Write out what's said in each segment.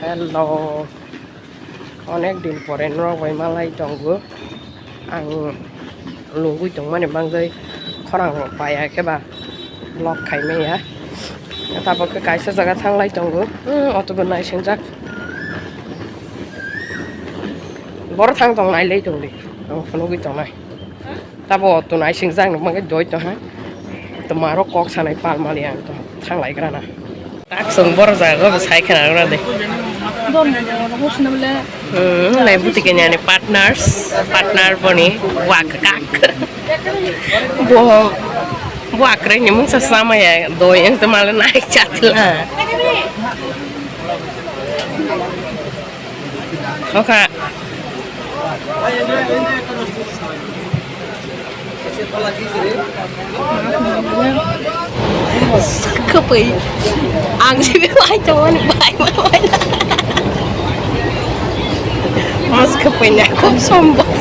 Hello, অনেক দিন পরে নরবাই মালাই দंगो आं लुगै दंमोन बांगै खरां बायाखैबा ब्लग खायनाया ताबोखौ गायसा जागा थांलाय दंगो अट'बो नायसेंजाक बर थां दं नायलाय दंलै आं लुगै दंनाय ताबो अट' नायसेंजाक बांगै दय दं तो मारो कक सानाय पालमालि आं तो थांलायग्राना ताकसों बर जागा सायखेना दे Này bút cái nhà này partner boni wak kak bo wak đấy nhưng muốn sama ya doi yang temal naik cat lah oke kepi ang sih bilang cuman baik Mas kepenyak kok sombong.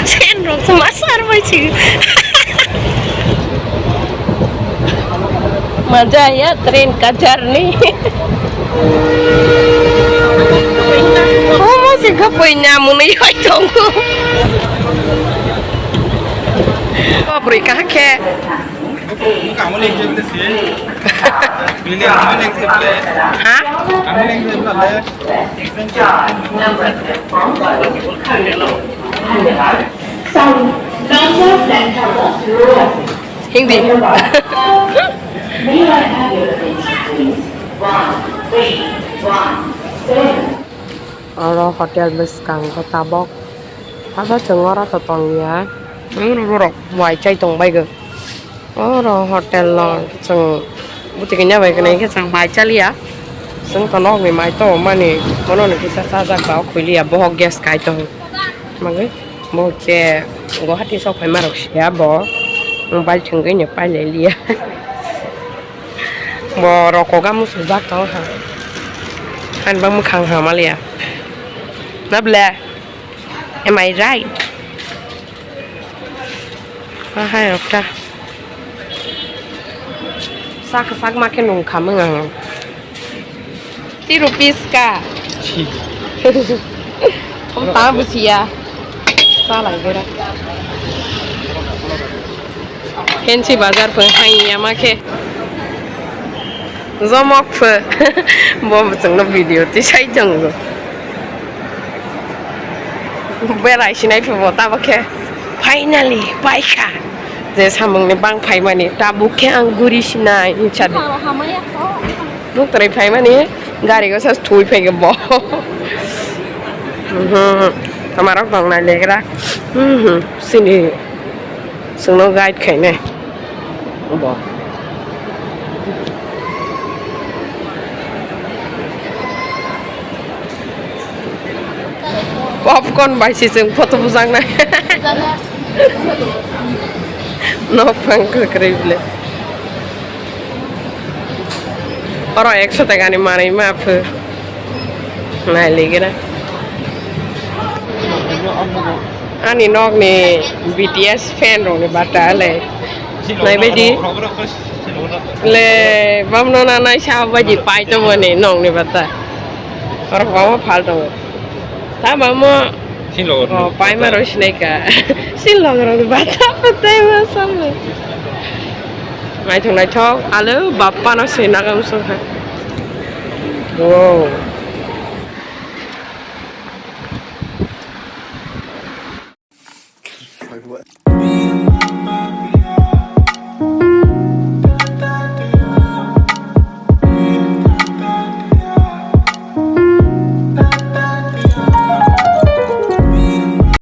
Sendok semasar macam. Manja ya tren kajar nih. Oh masih kepenyak muni tunggu. Oh beri kakek. Kamu lagi jadi sih. Pilih kamu lagi sih. Hah? Kamu lagi sih boleh. Hindi. Orang hotel Beskang Kota Bok. Apa cengar atau tongnya? Ini ruruk, wajah cai tong baik. Orang hotel lo, ceng, butiknya baik nih, ceng baca liya, ceng tanah ni mai to mana nih kita saja kau kuliah bohong gas kai to, mangai, mau ke, gua hati sok marok siapa, mobile cengkehnya pakai liya, mau rokok kamu sudah tahu ha, kan bang mukang hama liya, nabla, am I right? Hai dokter. Sak makan nung kamu ngang. 3 rupiah ka. Kamu tahu busi ya? Salah gila. Hensi bazar pun hanya makan. Zomak pun. Bawa betul video tu saya jenggo. Berai sini pun bawa tahu ke. Finally, baiklah. Jadi sambung ni bang pai mana tabuk ke angguri sini ini cari. Nuk terai pai mana gari ko sas thui pai ke bo. Kamar aku bang nale kira. Sini sungno guide kai ne. Bo. Popcorn bai si sung foto busang na. No pangkal kerible. Orang 100 টাকা ni mana ima apa? Nah lagi na. Ani nok ni BTS fan rong ni bata le. Nai beji. Le bamno na nai sa beji pai to ni nong ni bata. Orang kamu phal to. Ta bamo oh, pai maro sneka. Silong rong bata patai masam. Mai thong nai thok alo bappa no sina kam so ha. Wow.